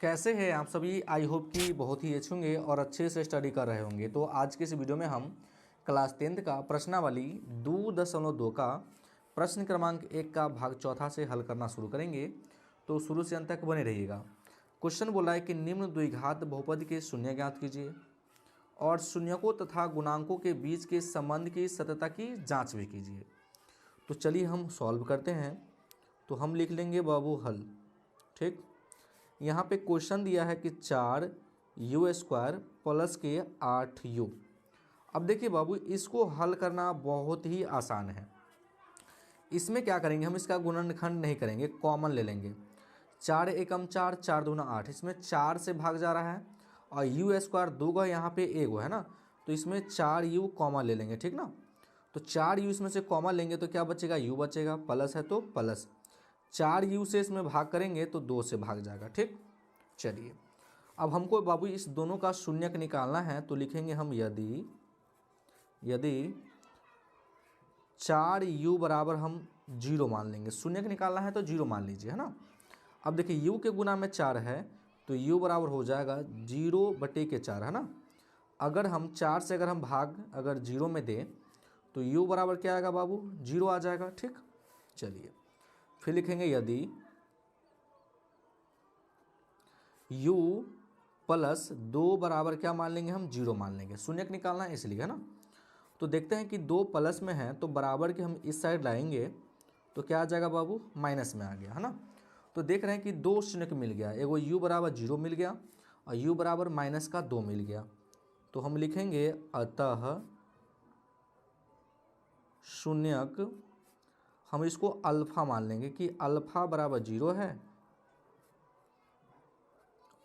कैसे हैं आप सभी। आई होप कि बहुत ही अच्छे होंगे और अच्छे से स्टडी कर रहे होंगे। तो आज के इस वीडियो में हम क्लास 10th का प्रश्नावली 2.2 का प्रश्न क्रमांक 1 का भाग चौथा से हल करना शुरू करेंगे। तो शुरू से अंत तक बने रहिएगा। क्वेश्चन बोला है कि निम्न द्विघात बहुपद के शून्य ज्ञात कीजिए और शून्यकों तथा गुणांकों के बीच के संबंध की सत्यता की जाँच भी कीजिए। तो चलिए हम सॉल्व करते हैं। तो हम लिख लेंगे बाबू हल। ठीक, यहाँ पे क्वेश्चन दिया है कि 4u² प्लस के 8u। अब देखिए बाबू, इसको हल करना बहुत ही आसान है। इसमें क्या करेंगे, हम इसका गुणनखंड नहीं करेंगे, कॉमन ले लेंगे। 4 एकम 4, 4 दूना 8, इसमें 4 से भाग जा रहा है और u² 2 का यहाँ पे एक है ना, तो इसमें 4u कॉमन ले लेंगे। ठीक ना, तो 4u इसमें से कॉमन लेंगे तो क्या बचेगा, u बचेगा, प्लस है तो प्लस 4u से इसमें भाग करेंगे तो 2 से भाग जाएगा। ठीक, चलिए अब हमको बाबू इस दोनों का शून्यक निकालना है। तो लिखेंगे हम यदि 4u बराबर हम 0 मान लेंगे। शून्यक निकालना है तो 0 मान लीजिए, है ना। अब देखिए u के गुना में 4 है तो u बराबर हो जाएगा 0/4, है ना। अगर हम 4 से अगर हम भाग अगर 0 में दें तो u बराबर क्या आएगा बाबू, 0 आ जाएगा। ठीक, चलिए फिर लिखेंगे यदि u प्लस 2 बराबर क्या मान लेंगे हम, 0 मान लेंगे। शून्यक निकालना है इसलिए, है ना। तो देखते हैं कि 2 प्लस में है तो बराबर के हम इस साइड लाएंगे तो क्या आ जाएगा बाबू, माइनस में आ गया, है ना। तो देख रहे हैं कि 2 शून्यक मिल गया, एगो u बराबर 0 मिल गया और u बराबर -2 मिल गया। तो हम लिखेंगे अतः शून्यक, हम इसको अल्फ़ा मान लेंगे कि अल्फ़ा बराबर 0 है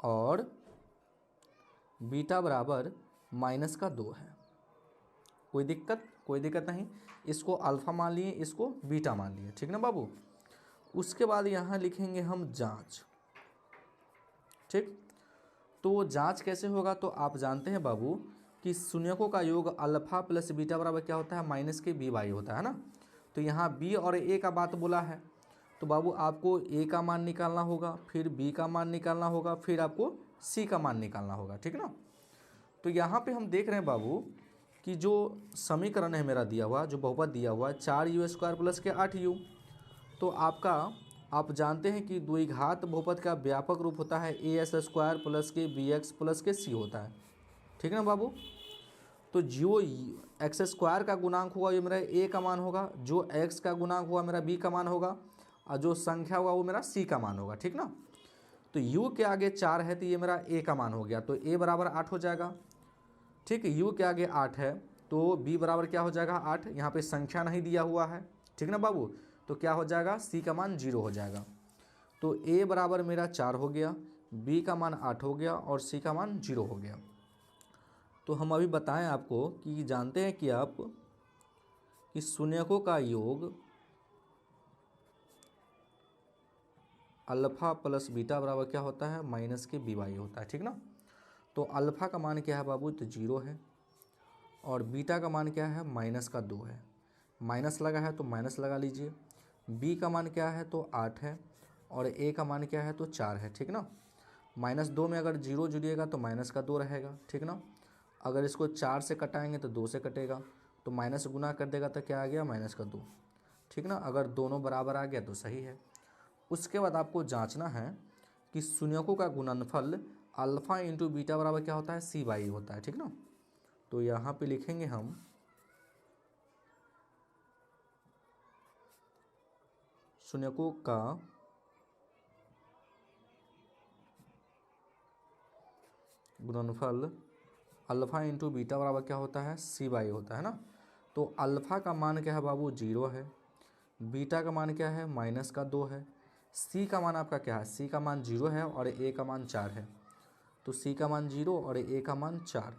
और बीटा बराबर -2 है। कोई दिक्कत नहीं। इसको अल्फ़ा मान लिए, इसको बीटा मान लिए। ठीक ना बाबू। उसके बाद यहाँ लिखेंगे हम जांच। ठीक, तो जांच कैसे होगा, तो आप जानते हैं बाबू कि शून्यकों का योग अल्फ़ा प्लस बीटा बराबर क्या होता है, -b/, होता है ना। तो यहाँ b और a का बात बोला है तो बाबू आपको a का मान निकालना होगा, फिर b का मान निकालना होगा, फिर आपको c का मान निकालना होगा। ठीक ना। तो यहाँ पे हम देख रहे हैं बाबू कि जो समीकरण है मेरा दिया हुआ, जो बहुपद दिया हुआ है 4u² प्लस के 8u, तो आप जानते हैं कि द्विघात बहुपद का व्यापक रूप होता है as² प्लस के bx प्लस के c होता है। ठीक ना बाबू। तो जो x² का गुणांक हुआ ये मेरा a का मान होगा, जो x का गुणांक हुआ मेरा b का मान होगा और जो संख्या हुआ वो मेरा c का मान होगा। ठीक ना। तो u के आगे 4 है तो ये मेरा a का मान हो गया, तो a बराबर 8 हो जाएगा। ठीक है, u के आगे 8 है तो b बराबर क्या हो जाएगा, 8। यहाँ पे संख्या नहीं दिया हुआ है। ठीक ना बाबू, तो क्या हो जाएगा, c का मान 0 हो जाएगा। तो a बराबर मेरा 4 हो गया, b का मान 8 हो गया और c का मान 0 हो गया। तो हम अभी बताएं आपको कि जानते हैं कि आप कि शून्यकों का योग अल्फ़ा प्लस बीटा बराबर क्या होता है, -b/, होता है। ठीक ना। तो अल्फ़ा का मान क्या है बाबू, तो 0 है और बीटा का मान क्या है, -2 है। माइनस लगा है तो माइनस लगा लीजिए। b का मान क्या है, तो 8 है और a का मान क्या है, तो 4 है। ठीक ना। -2 में अगर 0 जुड़िएगा तो -2 रहेगा। ठीक ना। अगर इसको 4 से कटाएंगे तो 2 से कटेगा, तो माइनस गुना कर देगा तो क्या आ गया, -2। ठीक ना। अगर दोनों बराबर आ गया तो सही है। उसके बाद आपको जांचना है कि शून्यकों का गुणनफल अल्फ़ा इंटू बीटा बराबर क्या होता है, c/e होता है। ठीक ना। तो यहाँ पे लिखेंगे हम शून्यकों का गुणनफल अल्फ़ा इंटू बीटा बराबर क्या होता है, c/e होता है ना। तो अल्फ़ा का मान क्या है बाबू, 0 है, बीटा का मान क्या है, -2 है, c का मान आपका क्या है, c का मान 0 है और a का मान 4 है। तो c का मान 0 और a का मान 4।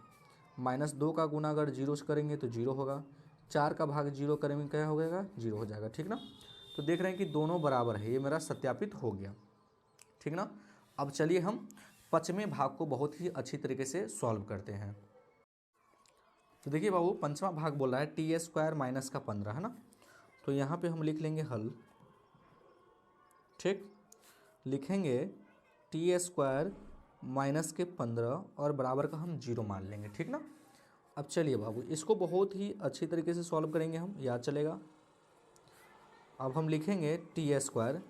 -2 का गुना अगर 0 से करेंगे तो 0 होगा, 4 का भाग 0 करेंगे क्या हो जाएगा, 0 हो जाएगा। ठीक ना। तो देख रहे हैं कि दोनों बराबर है, ये मेरा सत्यापित हो गया। ठीक ना। अब चलिए हम पाँचवें भाग को बहुत ही अच्छी तरीके से सॉल्व करते हैं। तो देखिए बाबू, पाँचवा भाग बोल रहा है t² - 15, है ना। तो यहाँ पे हम लिख लेंगे हल। ठीक, लिखेंगे t² माइनस के 15 और बराबर का हम 0 मान लेंगे, ठीक ना। अब चलिए बाबू इसको बहुत ही अच्छी तरीके से सॉल्व करेंगे हम, याद चलेगा। अब हम लिखेंगे टी स्क्वायर।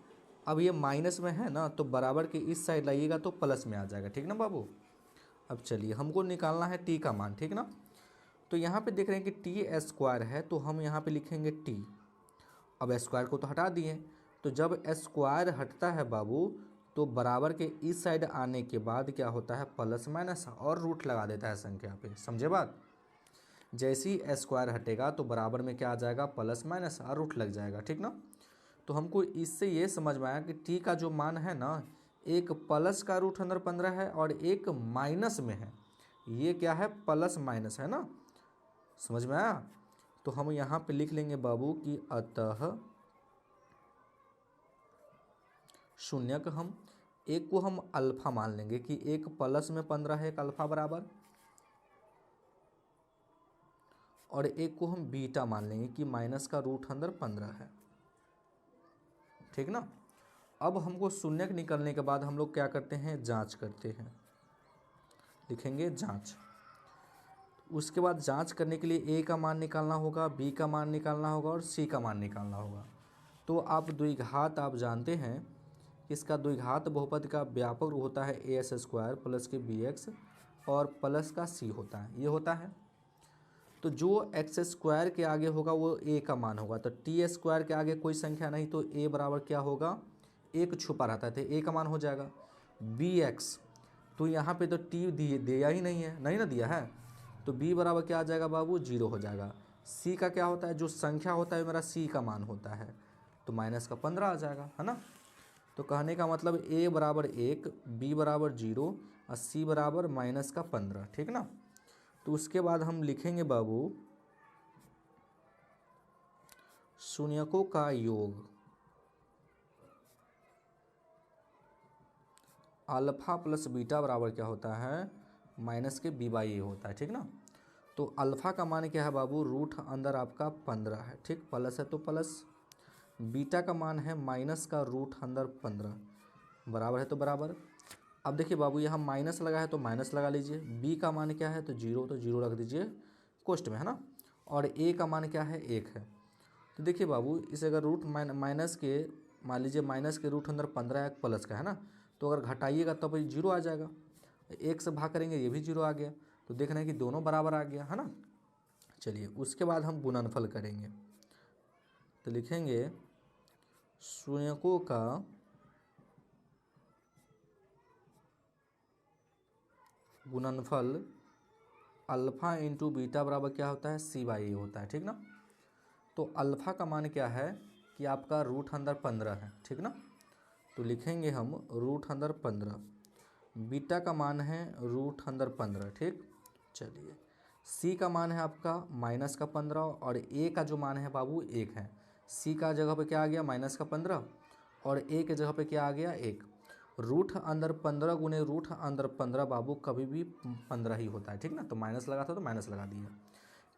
अब ये माइनस में है ना, तो बराबर के इस साइड लाइएगा तो प्लस में आ जाएगा, ठीक ना बाबू। अब चलिए हमको निकालना है टी का मान, ठीक ना। तो यहाँ पे देख रहे हैं कि टी स्क्वायर है, तो हम यहाँ पे लिखेंगे टी। अब स्क्वायर को तो हटा दिए, तो जब स्क्वायर हटता है बाबू तो बराबर के इस साइड आने के बाद क्या होता है, प्लस माइनस और रूट लगा देता है संख्या पे, समझे बात। जैसे ही स्क्वायर हटेगा तो बराबर में क्या आ जाएगा, प्लस माइनस और रूट लग जाएगा, ठीक ना। तो हमको इससे ये समझ में आया कि टी का जो मान है ना, एक प्लस का रूट अंदर 15 है और एक माइनस में है। ये क्या है, प्लस माइनस है ना, समझ में आया। तो हम यहाँ पे लिख लेंगे बाबू कि अतः शून्य का हम एक को हम अल्फा मान लेंगे कि एक प्लस में 15 है, एक अल्फा बराबर, और एक को हम बीटा मान लेंगे कि माइनस का रूट अंदर 15 है, ठीक ना। अब हमको शून्य निकलने के बाद हम लोग क्या करते हैं, जांच करते हैं, लिखेंगे जांच। उसके बाद जांच करने के लिए ए का मान निकालना होगा, बी का मान निकालना होगा और सी का मान निकालना होगा। तो आप द्विघात आप जानते हैं, इसका द्विघात बहुपद का व्यापक रूप होता है ए एस स्क्वायर प्लस के बी एक्स और प्लस का सी होता है, ये होता है। तो जो एक्स स्क्वायर के आगे होगा वो ए का मान होगा, तो टी स्क्वायर के आगे कोई संख्या नहीं तो ए बराबर क्या होगा, एक छुपा रहता है, तो ए का मान हो जाएगा बी एक्स। तो यहाँ पे तो टी दिया ही नहीं है, नहीं ना दिया है, तो बी बराबर क्या आ जाएगा बाबू, 0 हो जाएगा। सी का क्या होता है, जो संख्या होता है मेरा सी का मान होता है, तो माइनस का 15 आ जाएगा, है ना। तो कहने का मतलब ए बराबर 1, बी बराबर 0 और सी बराबर माइनस का 15, ठीक ना। तो उसके बाद हम लिखेंगे बाबू शून्यकों का योग अल्फा प्लस बीटा बराबर क्या होता है, माइनस के बी बाई ए होता है, ठीक ना। तो अल्फ़ा का मान क्या है बाबू, रूट अंदर आपका 15 है, ठीक, प्लस है तो प्लस। बीटा का मान है माइनस का रूट अंदर 15, बराबर है तो बराबर। अब देखिए बाबू यहाँ माइनस लगा है तो माइनस लगा लीजिए, बी का मान क्या है तो 0, तो 0 रख दीजिए कोष्ट में, है ना। और ए का मान क्या है, 1 है। तो देखिए बाबू इसे अगर रूट माइनस के, मान लीजिए माइनस के रूट अंदर 15 एक प्लस का है ना, तो अगर घटाइएगा तब 0 आ जाएगा, 1 से भाग करेंगे ये भी 0 आ गया, तो देखना है कि दोनों बराबर आ गया, है ना। चलिए उसके बाद हम गुणनफल करेंगे, तो लिखेंगे शून्यकों का गुणनफल अल्फ़ा इंटू बीटा बराबर क्या होता है, सी बाई ए होता है, ठीक ना। तो अल्फ़ा का मान क्या है कि आपका रूट अंदर 15 है, ठीक ना। तो लिखेंगे हम रूट अंदर 15, बीटा का मान है रूट अंदर 15, ठीक। चलिए सी का मान है आपका माइनस का 15 और ए का जो मान है बाबू 1 है। सी का जगह पे क्या आ गया, माइनस का 15 और ए के जगह पे क्या आ गया, 1। रूट अंदर 15 गुने रूट अंदर 15 बाबू कभी भी 15 ही होता है, ठीक ना। तो माइनस लगा था तो माइनस लगा दिया।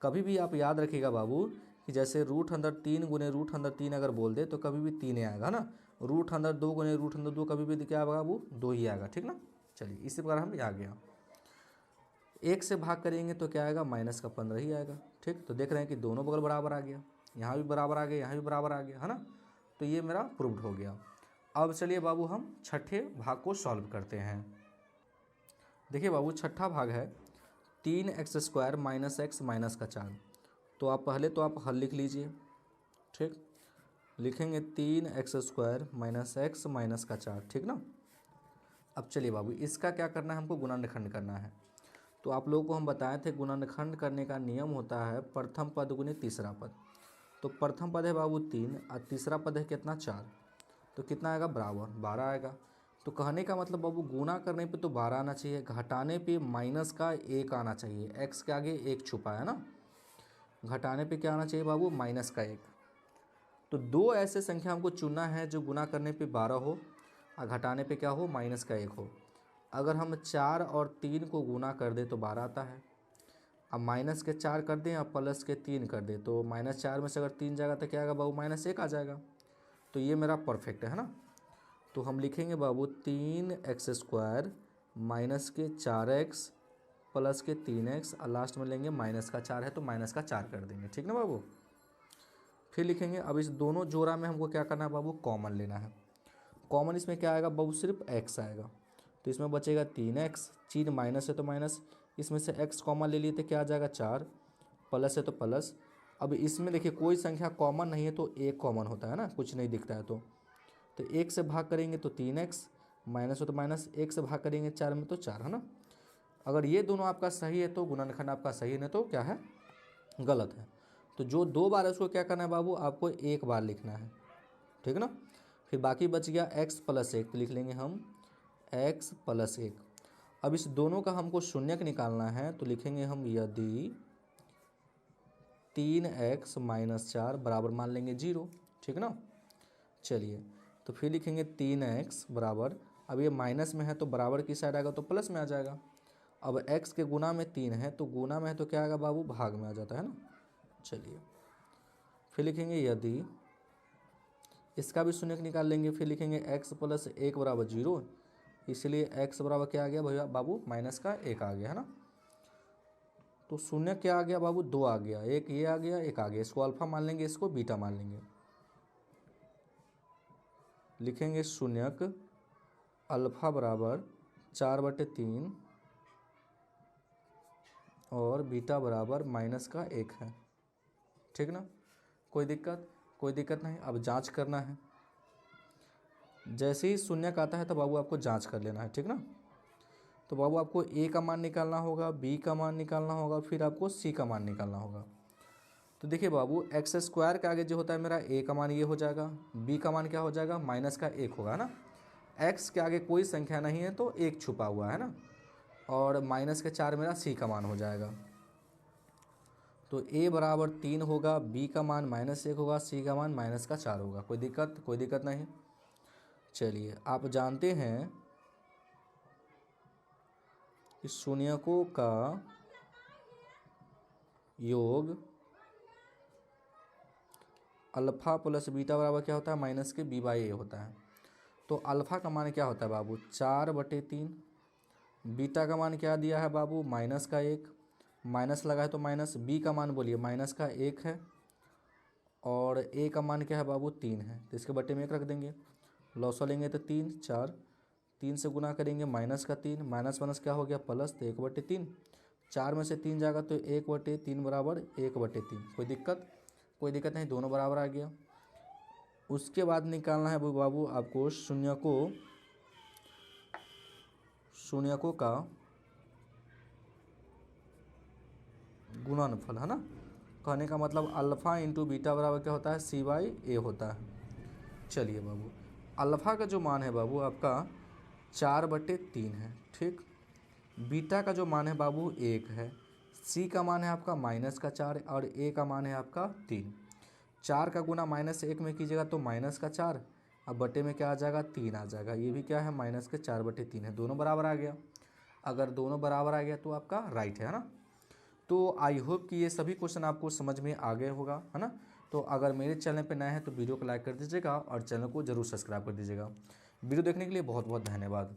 कभी भी आप याद रखिएगा बाबू कि जैसे रूट अंदर 3 गुने रूट अंदर 3 अगर बोल दे तो कभी भी 3 ही आएगा ना। रूट अंदर 2 गुने रूट अंदर 2 कभी भी क्या आएगा बाबू, 2 ही आएगा, ठीक ना। चलिए इसी प्रकार हम आ गया, 1 से भाग करेंगे तो क्या आएगा, माइनस का 15 ही आएगा, ठीक। तो देख रहे हैं कि दोनों बगल बराबर आ गया, यहाँ भी बराबर आ गया, यहाँ भी बराबर आ गया, है ना। तो ये मेरा प्रूव्ड हो गया। अब चलिए बाबू हम छठे भाग को सॉल्व करते हैं। देखिए बाबू छठा भाग है 3x square minus x minus का 4। तो आप पहले तो आप हल लिख लीजिए, ठीक। लिखेंगे 3x square minus x minus का 4, ठीक ना। अब चलिए बाबू इसका क्या करना है, हमको गुणनखंड करना है। तो आप लोगों को हम बताए थे गुणनखंड करने का नियम होता है प्रथम पद गुने तीसरा पद। तो प्रथम पद है बाबू 3 और तीसरा पद है कितना, 4। तो कितना आएगा, बराबर 12 आएगा। तो कहने का मतलब बाबू गुणा करने पे तो 12 आना चाहिए, घटाने पे माइनस का 1 आना चाहिए, एक्स के आगे 1 छुपा है ना, घटाने पे क्या आना चाहिए बाबू, माइनस का 1। तो दो ऐसे संख्या हमको चुनना है जो गुणा करने पे 12 हो और घटाने पे क्या हो, माइनस का 1 हो। अगर हम 4 और 3 को गुणा कर दें तो 12 आता है, अब माइनस के 4 कर दें और प्लस के 3 कर दें तो -4 में से अगर 3 जाएगा तो क्या आएगा बाबू, -1 आ जाएगा। तो ये मेरा परफेक्ट है ना। तो हम लिखेंगे बाबू 3x स्क्वायर माइनस के 4x प्लस के 3x और लास्ट में लेंगे माइनस का 4 है तो माइनस का 4 कर देंगे, ठीक ना बाबू। फिर लिखेंगे अब इस दोनों जोड़ा में हमको क्या करना है बाबू, कॉमन लेना है। कॉमन इसमें क्या आएगा बाबू, सिर्फ x आएगा, तो इसमें बचेगा 3x, चीन माइनस है तो माइनस, इसमें से x कॉमन ले लिए तो क्या आ जाएगा 4, प्लस है तो प्लस। अब इसमें देखिए कोई संख्या कॉमन नहीं है तो एक कॉमन होता है ना, कुछ नहीं दिखता है तो एक से भाग करेंगे तो 3x, माइनस हो तो माइनस, एक से भाग करेंगे 4 में तो 4 है ना। अगर ये दोनों आपका सही है तो गुणनखंड आपका सही, नहीं तो क्या है, गलत है। तो जो 2 बार है उसको क्या करना है बाबू, आपको 1 बार लिखना है, ठीक है ना। फिर बाकी बच गया x प्लस 1, तो लिख लेंगे हम x प्लस 1। अब इस दोनों का हमको शून्यक निकालना है तो लिखेंगे हम यदि 3x माइनस 4 बराबर मान लेंगे 0, ठीक ना। चलिए तो फिर लिखेंगे 3x बराबर, अब ये माइनस में है तो बराबर की साइड आएगा तो प्लस में आ जाएगा। अब x के गुना में 3 है तो गुना में है तो क्या आएगा बाबू, भाग में आ जाता है ना। चलिए फिर लिखेंगे यदि, इसका भी शून्यक निकाल लेंगे, फिर लिखेंगे x प्लस 1 बराबर 0, इसलिए x बराबर क्या आ गया भैया बाबू, माइनस का 1 आ गया है ना। तो शून्य क्या आ गया बाबू, 2 आ गया, एक ये आ गया, एक आ गया, इसको अल्फा मान लेंगे, इसको बीटा मान लेंगे। लिखेंगे शून्यक अल्फा बराबर 4/3 और बीटा बराबर माइनस का 1 है, ठीक ना। कोई दिक्कत नहीं। अब जांच करना है, जैसे ही शून्यक आता है तो बाबू आपको जांच कर लेना है, ठीक ना। तो बाबू आपको a का मान निकालना होगा, b का मान निकालना होगा, फिर आपको c का मान निकालना होगा। तो देखिए बाबू एक्स स्क्वायर के आगे जो होता है मेरा a का मान ये हो जाएगा, b का मान क्या हो जाएगा, माइनस का 1 होगा ना। x के आगे कोई संख्या नहीं है तो 1 छुपा हुआ है ना, और माइनस के 4 मेरा c का मान हो जाएगा। तो a बराबर 3 होगा, b का मान -1 होगा, c का मान माइनस का 4 होगा। कोई दिक्कत नहीं। चलिए आप जानते हैं कि शून्यकों का योग अल्फ़ा प्लस बीटा बराबर क्या होता है, माइनस के b/a होता है। तो अल्फ़ा का मान क्या होता है बाबू, 4/3, बीटा का मान क्या दिया है बाबू, माइनस का 1, माइनस लगा है तो माइनस, b का मान बोलिए माइनस का 1 है, और a का मान क्या है बाबू 3 है, तो इसके बट्टे में 1 रख देंगे, लॉसा लेंगे तो 3 4, 3 से गुना करेंगे माइनस का 3, माइनस माइनस क्या हो गया प्लस, तो 1/3, 4 में से 3 जाएगा तो 1/3 बराबर 1/3। कोई दिक्कत नहीं, दोनों बराबर आ गया। उसके बाद निकालना है बाबू आपको शून्यकों का गुणनफल, है ना। कहने का मतलब अल्फ़ा इंटू बीटा बराबर क्या होता है, c/a होता है। चलिए बाबू अल्फ़ा का जो मान है बाबू आपका 4/3 है, ठीक। बीटा का जो मान है बाबू 1 है, c का मान है आपका माइनस का 4 और a का मान है आपका 3। 4 का गुना -1 में कीजिएगा तो माइनस का 4, अब बटे में क्या आ जाएगा 3 आ जाएगा, ये भी क्या है माइनस के 4/3 है, दोनों बराबर आ गया। अगर दोनों बराबर आ गया तो आपका राइट है ना। तो आई होप कि ये सभी क्वेश्चन आपको समझ में आ गए होगा, है ना। तो अगर मेरे चैनल पे नए हैं तो वीडियो को लाइक कर दीजिएगा और चैनल को जरूर सब्सक्राइब कर दीजिएगा। वीडियो देखने के लिए बहुत बहुत धन्यवाद।